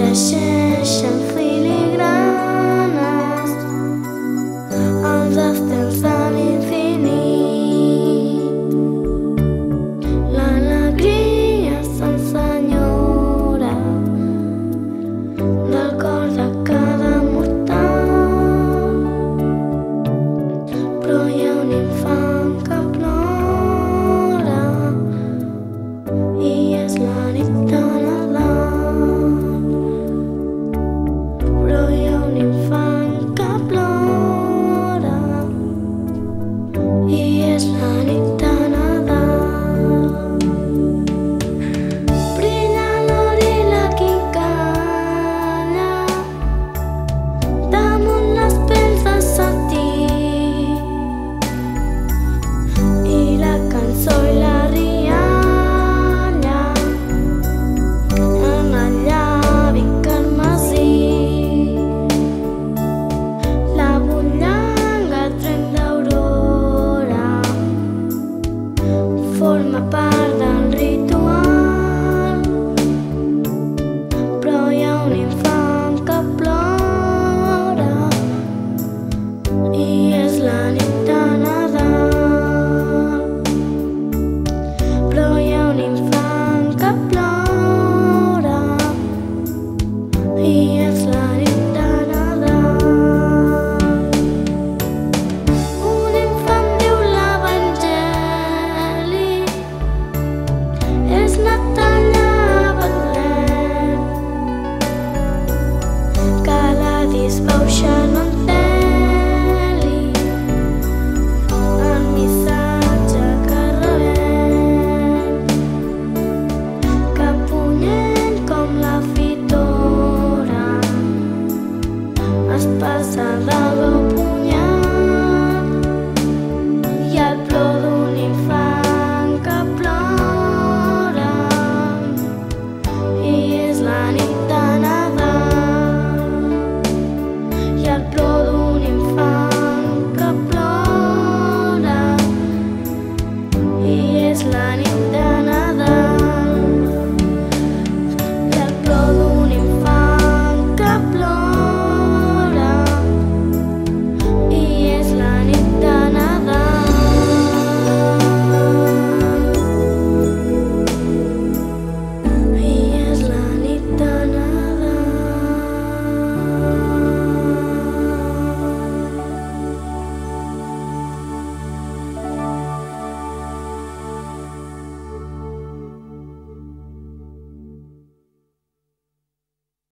teixeixen filigranes els estels de l'infinit. L'alegria s'ensenyora del cor de cada mortal, però hi ha un infant que plora i és la nit de Nadal. Però hi ha un infant que plora i és la nit de Nadal. Brilla l'or i la quincalla damunt les pels de setí, i la cançó i la rialla en el llavi carmesí. La bullanga tren d'aurora forma part del ritual, però hi ha un infant que plora i és la nit de Nadal. Però hi ha un infant que plora i és la nit de Nadal. Un infant diu l'Evangeli, és Natal a Betlem, que la disbauxa no enteli el missatge que rebem, que punyent com la fitora es passa de